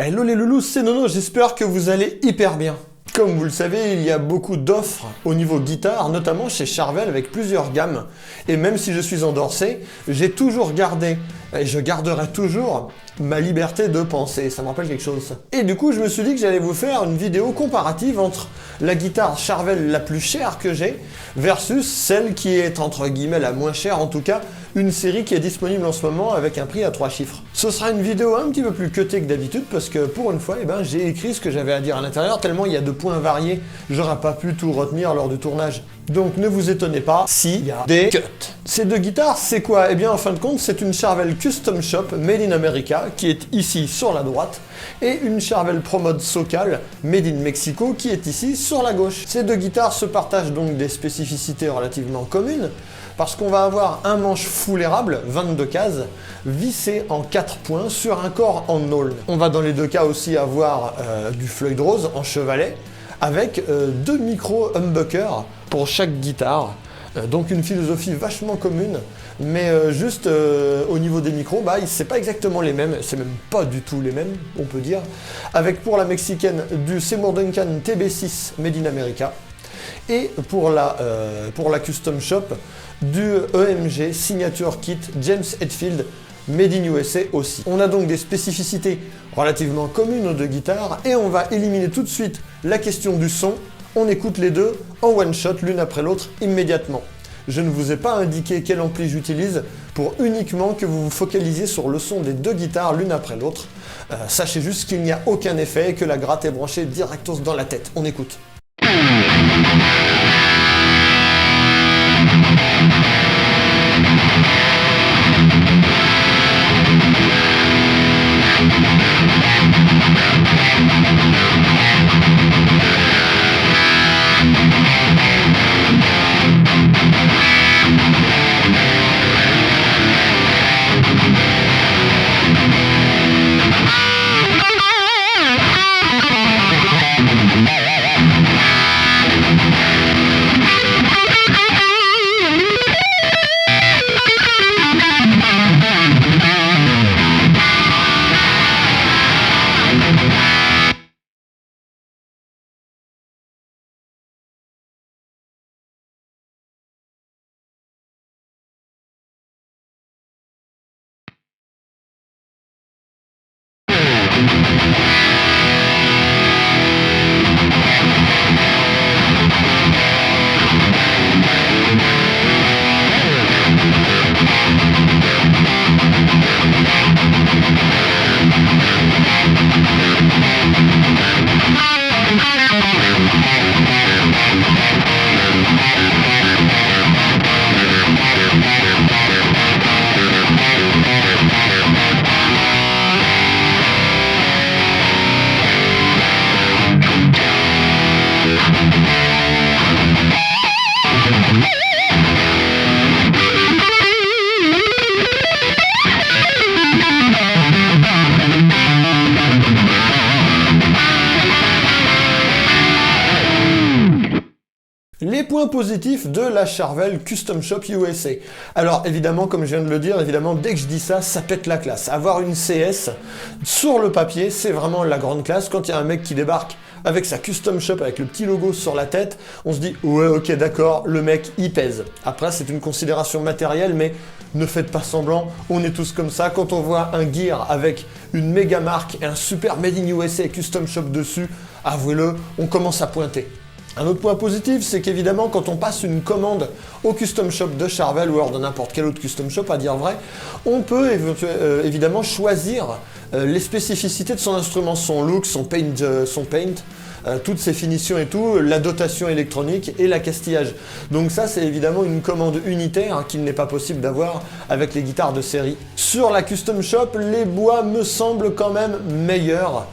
Hello les loulous, c'est Nono, j'espère que vous allez hyper bien. Comme vous le savez, il y a beaucoup d'offres au niveau guitare, notamment chez Charvel avec plusieurs gammes. Et même si je suis endorsé, j'ai toujours gardé, et je garderai toujours, ma liberté de penser. Ça me rappelle quelque chose. Et du coup, je me suis dit que j'allais vous faire une vidéo comparative entre la guitare Charvel la plus chère que j'ai versus celle qui est entre guillemets la moins chère, en tout cas une série qui est disponible en ce moment avec un prix à 3 chiffres. Ce sera une vidéo un petit peu plus cutée que d'habitude parce que pour une fois, j'ai écrit ce que j'avais à dire à l'intérieur tellement il y a de points variés, j'aurais pas pu tout retenir lors du tournage. Donc ne vous étonnez pas s'il y a des cuts. Ces deux guitares, c'est quoi? Eh bien en fin de compte, c'est une Charvel Custom Shop Made in America qui est ici sur la droite et une Charvel Pro Mode Socal Made in Mexico qui est ici sur la gauche. Ces deux guitares se partagent donc des spécificités relativement communes parce qu'on va avoir un manche full érable, 22 cases, vissé en 4 points sur un corps en aulne. On va dans les deux cas aussi avoir du Floyd Rose en chevalet avec deux micros humbuckers pour chaque guitare. Donc une philosophie vachement commune, mais juste au niveau des micros, c'est pas exactement les mêmes, c'est même pas du tout les mêmes, on peut dire. Avec pour la mexicaine du Seymour Duncan TB6 Made in America, et pour la Custom Shop du EMG Signature Kit James Hetfield Made in USA aussi. On a donc des spécificités relativement communes aux deux guitares, et on va éliminer tout de suite la question du son. On écoute les deux en one shot, l'une après l'autre, immédiatement. Je ne vous ai pas indiqué quel ampli j'utilise pour uniquement que vous vous focalisiez sur le son des deux guitares l'une après l'autre. Sachez juste qu'il n'y a aucun effet et que la gratte est branchée directos dans la tête. On écoute. Les points positifs de la Charvel Custom Shop USA. Alors évidemment, comme je viens de le dire, dès que je dis ça, ça pète la classe. Avoir une CS sur le papier, c'est vraiment la grande classe. Quand il y a un mec qui débarque avec sa Custom Shop, avec le petit logo sur la tête, on se dit « Ouais, ok, d'accord, le mec, il pèse ». Après, c'est une considération matérielle, mais ne faites pas semblant, on est tous comme ça. Quand on voit un gear avec une méga marque et un super Made in USA Custom Shop dessus, avouez-le, on commence à pointer. Un autre point positif, c'est qu'évidemment, quand on passe une commande au Custom Shop de Charvel ou alors de n'importe quel autre Custom Shop, à dire vrai, on peut évidemment choisir les spécificités de son instrument, son look, son paint, toutes ses finitions et tout, la dotation électronique et l'accastillage. Donc ça, c'est évidemment une commande unitaire qu'il n'est pas possible d'avoir avec les guitares de série. Sur la Custom Shop, les bois me semblent quand même meilleurs.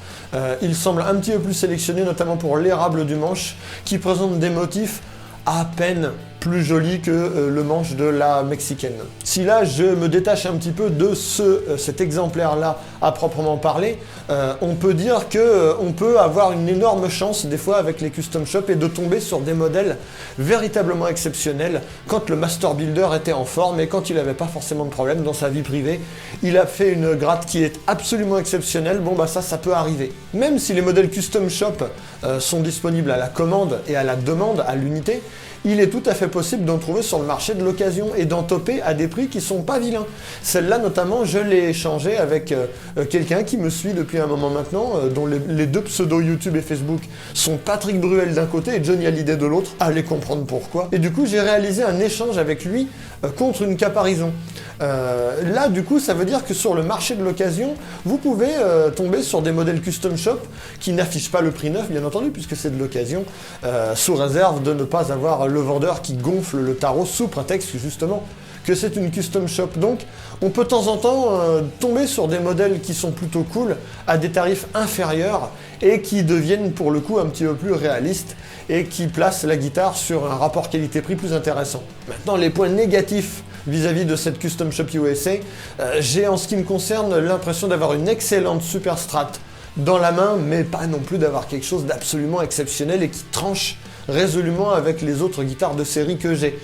Il semble un petit peu plus sélectionné, notamment pour l'érable du manche, qui présente des motifs à peine plus joli que le manche de la mexicaine. Si là je me détache un petit peu de cet exemplaire-là à proprement parler, on peut dire que on peut avoir une énorme chance des fois avec les custom shops et de tomber sur des modèles véritablement exceptionnels quand le master builder était en forme et quand il n'avait pas forcément de problème dans sa vie privée. Il a fait une gratte qui est absolument exceptionnelle, bon bah ça peut arriver. Même si les modèles custom shop sont disponibles à la commande et à la demande, à l'unité, il est tout à fait possible d'en trouver sur le marché de l'occasion et d'en toper à des prix qui sont pas vilains. Celle-là notamment, je l'ai échangée avec quelqu'un qui me suit depuis un moment maintenant, dont les deux pseudos YouTube et Facebook sont Patrick Bruel d'un côté et Johnny Hallyday de l'autre, allez comprendre pourquoi. Et du coup, j'ai réalisé un échange avec lui contre une caparison. Là, du coup, ça veut dire que sur le marché de l'occasion, vous pouvez tomber sur des modèles custom shop qui n'affichent pas le prix neuf, bien entendu, puisque c'est de l'occasion, sous réserve de ne pas avoir le vendeur qui gonfle le tarot sous prétexte justement que c'est une custom shop. Donc, on peut de temps en temps tomber sur des modèles qui sont plutôt cool à des tarifs inférieurs et qui deviennent pour le coup un petit peu plus réalistes et qui placent la guitare sur un rapport qualité-prix plus intéressant. Maintenant, les points négatifs vis-à-vis de cette Custom Shop USA, j'ai en ce qui me concerne l'impression d'avoir une excellente Super Strat dans la main, mais pas non plus d'avoir quelque chose d'absolument exceptionnel et qui tranche résolument avec les autres guitares de série que j'ai.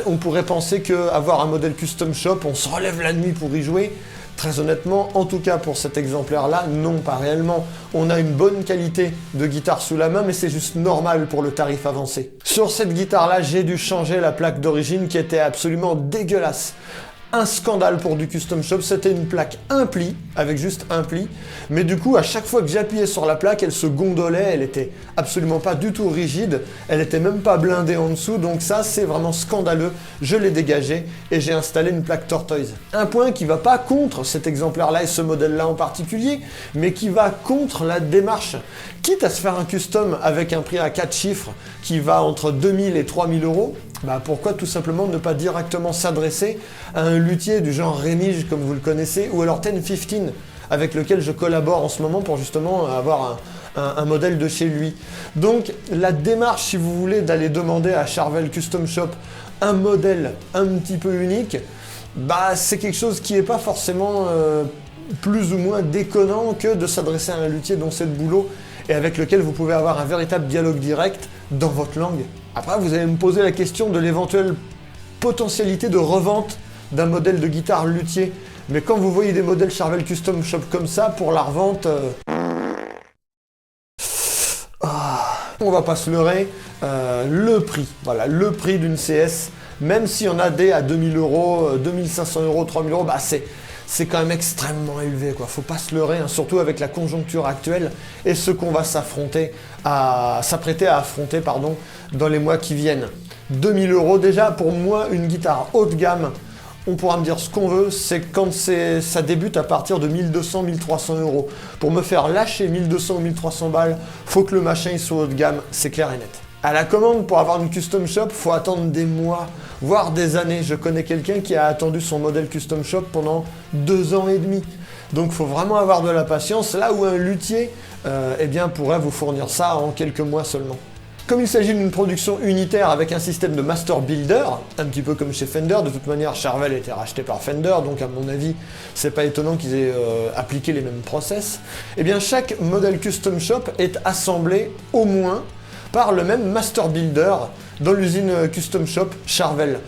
On pourrait penser qu'avoir un modèle Custom Shop, on se relève la nuit pour y jouer. Très honnêtement, en tout cas pour cet exemplaire-là, non, pas réellement. On a une bonne qualité de guitare sous la main, mais c'est juste normal pour le tarif avancé. Sur cette guitare-là, j'ai dû changer la plaque d'origine qui était absolument dégueulasse. Un scandale pour du custom shop, c'était une plaque un pli, avec juste un pli, mais du coup à chaque fois que j'appuyais sur la plaque, elle se gondolait, elle était absolument pas du tout rigide, elle était même pas blindée en dessous, donc ça c'est vraiment scandaleux, je l'ai dégagé et j'ai installé une plaque Tortoise. Un point qui va pas contre cet exemplaire-là et ce modèle-là en particulier, mais qui va contre la démarche. Quitte à se faire un custom avec un prix à 4 chiffres qui va entre 2000 et 3000 euros, bah pourquoi tout simplement ne pas directement s'adresser à un luthier du genre Rémige comme vous le connaissez, ou alors 1015 avec lequel je collabore en ce moment pour justement avoir un modèle de chez lui. Donc la démarche, si vous voulez, d'aller demander à Charvel Custom Shop un modèle un petit peu unique, bah c'est quelque chose qui n'est pas forcément plus ou moins déconnant que de s'adresser à un luthier dont c'est le boulot et avec lequel vous pouvez avoir un véritable dialogue direct dans votre langue. Après, vous allez me poser la question de l'éventuelle potentialité de revente d'un modèle de guitare luthier. Mais quand vous voyez des modèles Charvel Custom Shop comme ça, pour la revente... on va pas se leurrer, le prix, voilà, le prix d'une CS, même si on a des à 2000 euros, 2500 euros, 3000 euros, bah c'est quand même extrêmement élevé, quoi. Faut pas se leurrer, hein, surtout avec la conjoncture actuelle et ce qu'on va s'apprêter à affronter, dans les mois qui viennent. 2000 euros déjà, pour moi, une guitare haut de gamme, on pourra me dire ce qu'on veut, c'est quand ça débute à partir de 1200, 1300 euros. Pour me faire lâcher 1200 ou 1300 balles, faut que le machin il soit haut de gamme, c'est clair et net. À la commande, pour avoir une custom shop, faut attendre des mois, voire des années. Je connais quelqu'un qui a attendu son modèle custom shop pendant 2 ans et demi. Donc faut vraiment avoir de la patience, là où un luthier pourrait vous fournir ça en quelques mois seulement. Comme il s'agit d'une production unitaire avec un système de master builder, un petit peu comme chez Fender, de toute manière Charvel a été racheté par Fender, donc à mon avis c'est pas étonnant qu'ils aient appliqué les mêmes process, et bien chaque modèle custom shop est assemblé au moins par le même master builder dans l'usine Custom Shop Charvel.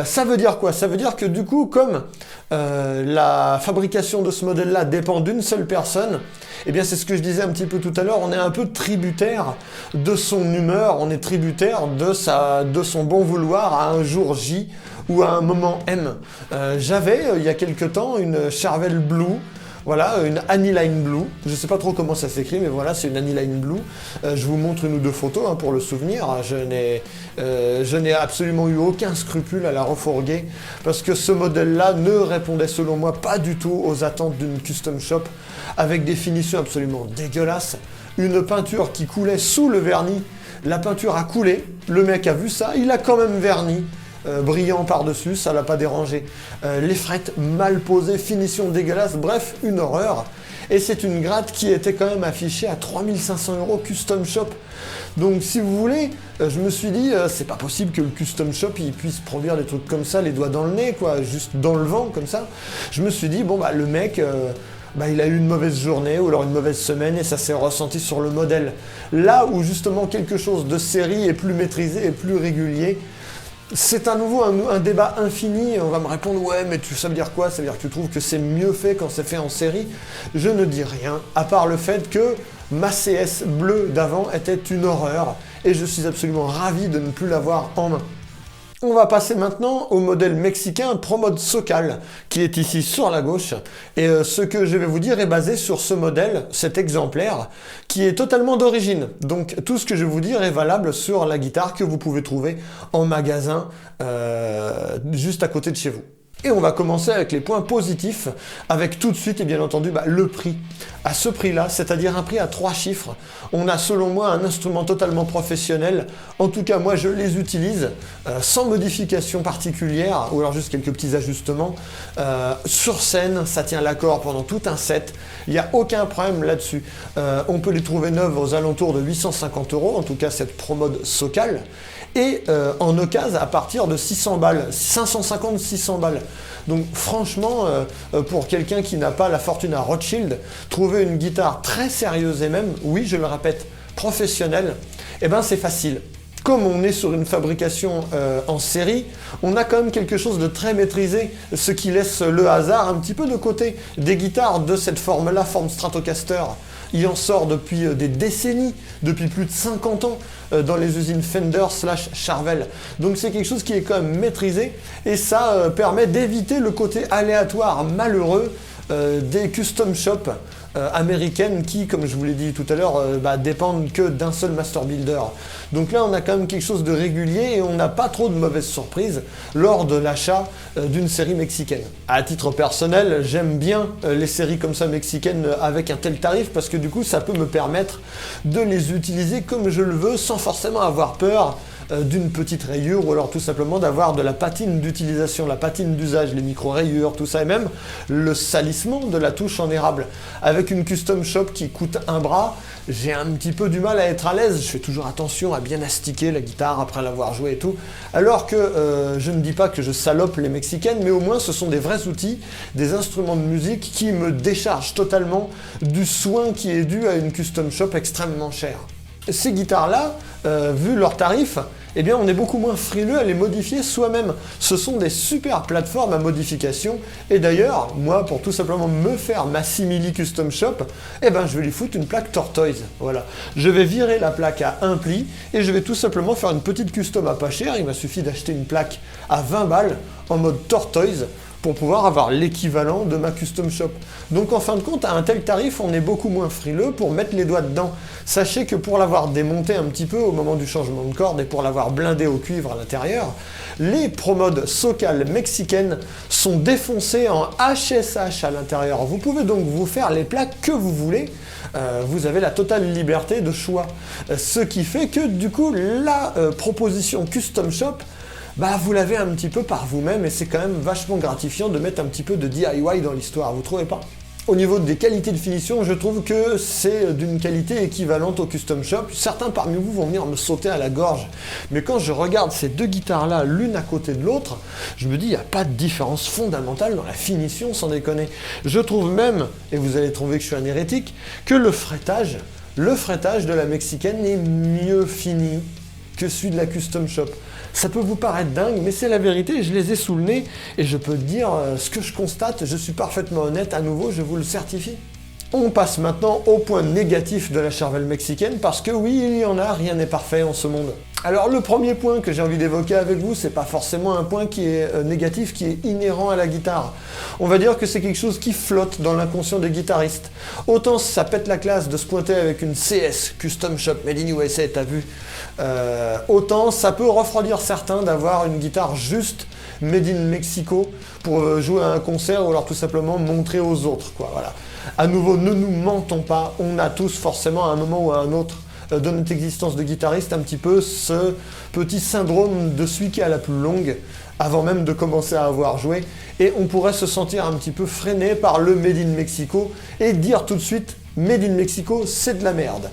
Ça veut dire quoi? Ça veut dire que du coup, comme la fabrication de ce modèle-là dépend d'une seule personne, eh bien c'est ce que je disais un petit peu tout à l'heure, on est un peu tributaire de son humeur, on est tributaire de son bon vouloir à un jour J ou à un moment M. J'avais il y a quelque temps une Charvel Blue. Voilà, une Aniline Blue, je ne sais pas trop comment ça s'écrit, mais voilà, c'est une Aniline Blue. Je vous montre une ou deux photos pour le souvenir. Je n'ai absolument eu aucun scrupule à la refourguer, parce que ce modèle-là ne répondait selon moi pas du tout aux attentes d'une custom shop, avec des finitions absolument dégueulasses, une peinture qui coulait sous le vernis, la peinture a coulé, le mec a vu ça, il a quand même verni, brillant par-dessus, ça l'a pas dérangé. Les frettes mal posées, finition dégueulasse, bref, une horreur. et c'est une gratte qui était quand même affichée à 3500 € custom shop. Donc si vous voulez, je me suis dit, c'est pas possible que le custom shop il puisse produire des trucs comme ça, les doigts dans le nez, quoi, juste dans le vent, comme ça. Je me suis dit, bon bah le mec, il a eu une mauvaise journée ou alors une mauvaise semaine et ça s'est ressenti sur le modèle. Là où justement quelque chose de série est plus maîtrisé et plus régulier, c'est à nouveau un débat infini. On va me répondre, ouais, mais ça veut dire quoi? Ça veut dire que tu trouves que c'est mieux fait quand c'est fait en série? Je ne dis rien, à part le fait que ma CS bleue d'avant était une horreur et je suis absolument ravi de ne plus l'avoir en main. On va passer maintenant au modèle mexicain ProMod Socal, qui est ici sur la gauche. Et ce que je vais vous dire est basé sur ce modèle, cet exemplaire, qui est totalement d'origine. Donc tout ce que je vais vous dire est valable sur la guitare que vous pouvez trouver en magasin, juste à côté de chez vous. Et on va commencer avec les points positifs, avec tout de suite et bien entendu le prix. À ce prix-là, c'est-à-dire un prix à 3 chiffres, on a selon moi un instrument totalement professionnel. En tout cas, moi je les utilise sans modification particulière, ou alors juste quelques petits ajustements. Sur scène, ça tient l'accord pendant tout un set. Il n'y a aucun problème là-dessus. On peut les trouver neuves aux alentours de 850 €, en tout cas cette ProMod Socal. Et en occasion à partir de 600 balles, 550-600 balles. Donc franchement, pour quelqu'un qui n'a pas la fortune à Rothschild, trouver une guitare très sérieuse et même, oui je le répète, professionnelle, eh ben c'est facile. Comme on est sur une fabrication en série, on a quand même quelque chose de très maîtrisé, ce qui laisse le hasard un petit peu de côté. Des guitares de cette forme-là, forme Stratocaster, il en sort depuis des décennies, depuis plus de 50 ans, dans les usines Fender / Charvel. Donc c'est quelque chose qui est quand même maîtrisé, et ça permet d'éviter le côté aléatoire malheureux des custom shops américaines qui, comme je vous l'ai dit tout à l'heure, dépendent que d'un seul master builder. Donc là on a quand même quelque chose de régulier et on n'a pas trop de mauvaises surprises lors de l'achat d'une série mexicaine. À titre personnel, j'aime bien les séries comme ça mexicaines avec un tel tarif parce que du coup ça peut me permettre de les utiliser comme je le veux sans forcément avoir peur d'une petite rayure ou alors tout simplement d'avoir de la patine d'utilisation, la patine d'usage, les micro-rayures, tout ça, et même le salissement de la touche en érable. Avec une custom shop qui coûte un bras, j'ai un petit peu du mal à être à l'aise. Je fais toujours attention à bien astiquer la guitare après l'avoir jouée et tout. Alors que je ne dis pas que je salope les mexicaines, mais au moins ce sont des vrais outils, des instruments de musique qui me déchargent totalement du soin qui est dû à une custom shop extrêmement chère. Ces guitares-là, vu leur tarif, eh bien on est beaucoup moins frileux à les modifier soi-même. Ce sont des super plateformes à modification. Et d'ailleurs, moi, pour tout simplement me faire ma simili custom shop, eh ben je vais lui foutre une plaque Tortoise. Voilà. Je vais virer la plaque à un pli et je vais tout simplement faire une petite custom à pas cher. Il m'a suffi d'acheter une plaque à 20 balles en mode Tortoise pour pouvoir avoir l'équivalent de ma custom shop. Donc en fin de compte, à un tel tarif, on est beaucoup moins frileux pour mettre les doigts dedans. Sachez que pour l'avoir démonté un petit peu au moment du changement de corde et pour l'avoir blindé au cuivre à l'intérieur, les ProMod Socal mexicaines sont défoncées en HSH à l'intérieur. Vous pouvez donc vous faire les plaques que vous voulez. Vous avez la totale liberté de choix. Ce qui fait que du coup, la proposition custom shop, vous l'avez un petit peu par vous-même et c'est quand même vachement gratifiant de mettre un petit peu de DIY dans l'histoire, vous trouvez pas? Au niveau des qualités de finition, je trouve que c'est d'une qualité équivalente au custom shop. Certains parmi vous vont venir me sauter à la gorge, mais quand je regarde ces deux guitares-là, l'une à côté de l'autre, je me dis, il n'y a pas de différence fondamentale dans la finition, sans déconner. Je trouve même, et vous allez trouver que je suis un hérétique, que le fretage de la mexicaine est mieux fini que celui de la custom shop. Ça peut vous paraître dingue, mais c'est la vérité, je les ai sous le nez et je peux dire ce que je constate, je suis parfaitement honnête, à nouveau, je vous le certifie. On passe maintenant au point négatif de la Charvel mexicaine, parce que oui, il y en a, rien n'est parfait en ce monde. Alors le premier point que j'ai envie d'évoquer avec vous, c'est pas forcément un point qui est négatif, qui est inhérent à la guitare. On va dire que c'est quelque chose qui flotte dans l'inconscient des guitaristes. Autant ça pète la classe de se pointer avec une CS, Custom Shop Made in USA, t'as vu, autant ça peut refroidir certains d'avoir une guitare juste Made in Mexico pour jouer à un concert ou alors tout simplement montrer aux autres, quoi, voilà. À nouveau, ne nous mentons pas, on a tous forcément à un moment ou à un autre de notre existence de guitariste un petit peu ce petit syndrome de celui qui a la plus longue. avant même de commencer à avoir joué, et on pourrait se sentir un petit peu freiné par le Made in Mexico et dire tout de suite Made in Mexico, c'est de la merde.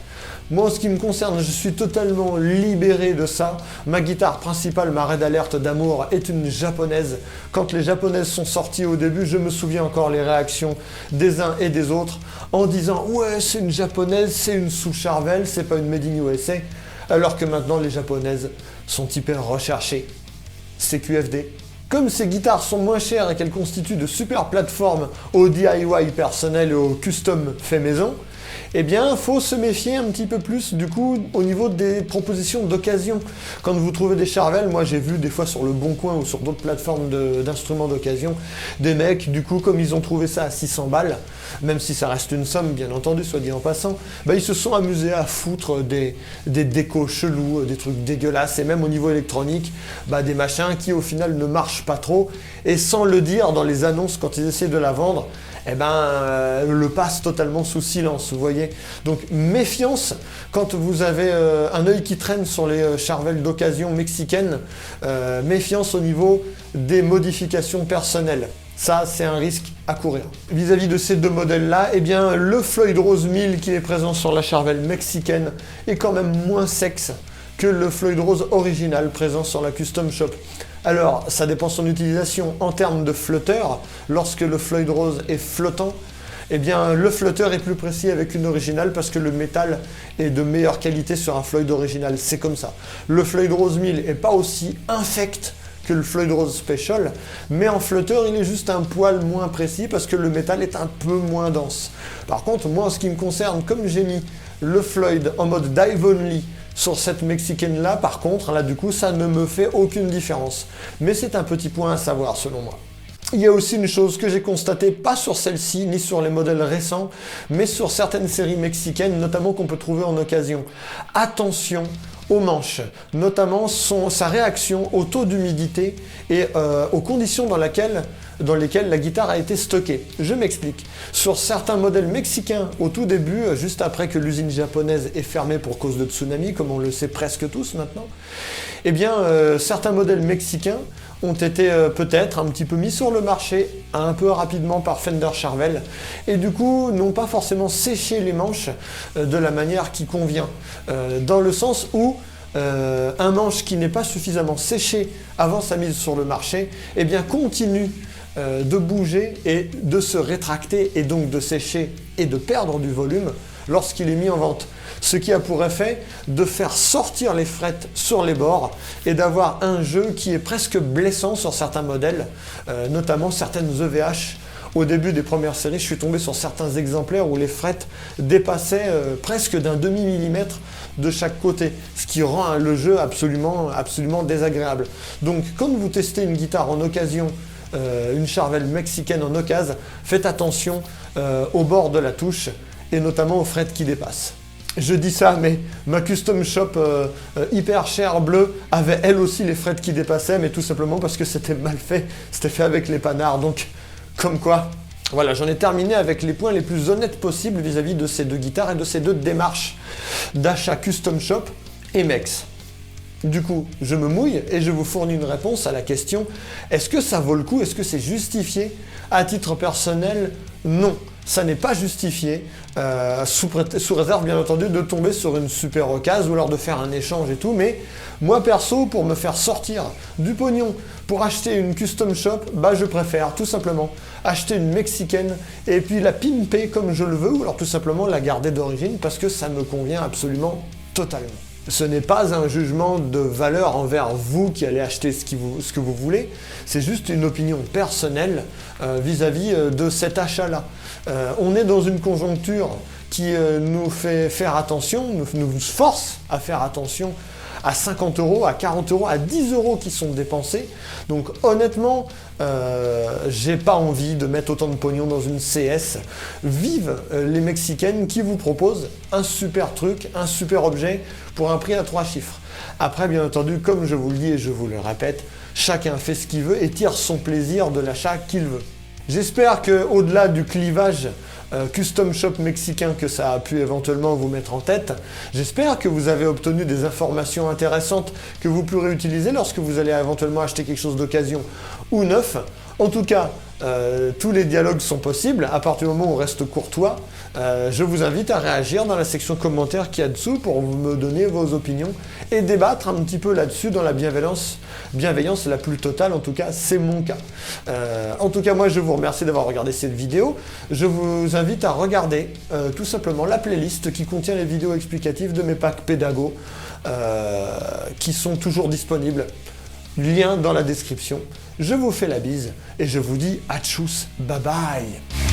Moi, en ce qui me concerne, je suis totalement libéré de ça. Ma guitare principale, ma Red Alert d'amour, est une japonaise. Quand les japonaises sont sorties au début, je me souviens encore les réactions des uns et des autres en disant « Ouais, c'est une japonaise, c'est une sous Charvel, c'est pas une Made in USA », alors que maintenant, les japonaises sont hyper recherchées. C'est QFD. Comme ces guitares sont moins chères et qu'elles constituent de super plateformes au DIY personnel et au custom fait maison, eh bien, il faut se méfier un petit peu plus, du coup, au niveau des propositions d'occasion. Quand vous trouvez des Charvel, moi j'ai vu des fois sur le Bon Coin ou sur d'autres plateformes d'instruments d'occasion, des mecs, du coup, comme ils ont trouvé ça à 600 balles, même si ça reste une somme, bien entendu, soit dit en passant, bah, ils se sont amusés à foutre des décos chelous, des trucs dégueulasses, et même au niveau électronique, bah, des machins qui au final ne marchent pas trop, et sans le dire dans les annonces quand ils essaient de la vendre, eh ben, le passe totalement sous silence, vous voyez. Donc méfiance quand vous avez un œil qui traîne sur les Charvel d'occasion mexicaines, méfiance au niveau des modifications personnelles. Ça, c'est un risque à courir. Vis-à-vis de ces deux modèles-là, eh bien, le Floyd Rose 1000 qui est présent sur la Charvel mexicaine est quand même moins sexe que le Floyd Rose original présent sur la Custom Shop. Alors, ça dépend de son utilisation en termes de flotteur. Lorsque le Floyd Rose est flottant, eh bien, le flotteur est plus précis avec une originale parce que le métal est de meilleure qualité sur un Floyd original. C'est comme ça. Le Floyd Rose 1000 n'est pas aussi infect que le Floyd Rose Special, mais en flotteur, il est juste un poil moins précis parce que le métal est un peu moins dense. Par contre, moi, en ce qui me concerne, comme j'ai mis le Floyd en mode dive only sur cette mexicaine-là, par contre, là, du coup, ça ne me fait aucune différence. Mais c'est un petit point à savoir, selon moi. Il y a aussi une chose que j'ai constatée, pas sur celle-ci, ni sur les modèles récents, mais sur certaines séries mexicaines, notamment qu'on peut trouver en occasion. Attention aux manches, notamment sa réaction au taux d'humidité et aux conditions dans lesquelles la guitare a été stockée. Je m'explique. Sur certains modèles mexicains, au tout début, juste après que l'usine japonaise est fermée pour cause de tsunami, comme on le sait presque tous maintenant, eh bien, certains modèles mexicains ont été peut-être un petit peu mis sur le marché un peu rapidement par Fender Charvel et du coup n'ont pas forcément séché les manches de la manière qui convient, dans le sens où un manche qui n'est pas suffisamment séché avant sa mise sur le marché, eh bien continue de bouger et de se rétracter et donc de sécher et de perdre du volume lorsqu'il est mis en vente. Ce qui a pour effet de faire sortir les frettes sur les bords et d'avoir un jeu qui est presque blessant sur certains modèles, notamment certaines EVH. Au début des premières séries, je suis tombé sur certains exemplaires où les frettes dépassaient presque d'un demi-millimètre de chaque côté, ce qui rend le jeu absolument désagréable. Donc quand vous testez une guitare en occasion, une Charvel mexicaine en occasion, faites attention au bord de la touche et notamment aux frettes qui dépassent. Je dis ça, mais ma Custom Shop hyper chère bleue avait elle aussi les frettes qui dépassaient, mais tout simplement parce que c'était mal fait, c'était fait avec les panards, donc comme quoi. Voilà, j'en ai terminé avec les points les plus honnêtes possibles vis-à-vis de ces deux guitares et de ces deux démarches d'achat Custom Shop et Mex. Du coup, je me mouille et je vous fournis une réponse à la question « Est-ce que ça vaut le coup? Est-ce que c'est justifié ?» À titre personnel, non. Ça n'est pas justifié, sous réserve bien entendu de tomber sur une super occasion ou alors de faire un échange et tout, mais moi perso, pour me faire sortir du pognon pour acheter une Custom Shop, bah je préfère tout simplement acheter une mexicaine et puis la pimper comme je le veux ou alors tout simplement la garder d'origine parce que ça me convient absolument totalement. Ce n'est pas un jugement de valeur envers vous qui allez acheter ce que vous voulez, c'est juste une opinion personnelle vis-à-vis de cet achat-là. On est dans une conjoncture qui nous fait faire attention, nous force à faire attention à 50 €, à 40 €, à 10 € qui sont dépensés. Donc honnêtement, j'ai pas envie de mettre autant de pognon dans une CS. Vive les Mexicaines qui vous proposent un super truc, un super objet pour un prix à 3 chiffres. Après, bien entendu, comme je vous le dis et je vous le répète, chacun fait ce qu'il veut et tire son plaisir de l'achat qu'il veut. J'espère qu'au-delà du clivage custom shop mexicain que ça a pu éventuellement vous mettre en tête. J'espère que vous avez obtenu des informations intéressantes que vous pourrez utiliser lorsque vous allez éventuellement acheter quelque chose d'occasion ou neuf. En tout cas, tous les dialogues sont possibles à partir du moment où on reste courtois. Je vous invite à réagir dans la section commentaires qui est dessous pour me donner vos opinions et débattre un petit peu là-dessus dans la bienveillance la plus totale. En tout cas, c'est mon cas. En tout cas, moi, je vous remercie d'avoir regardé cette vidéo. Je vous invite à regarder tout simplement la playlist qui contient les vidéos explicatives de mes packs pédago qui sont toujours disponibles. Lien dans la description. Je vous fais la bise et je vous dis à tchuss, bye bye.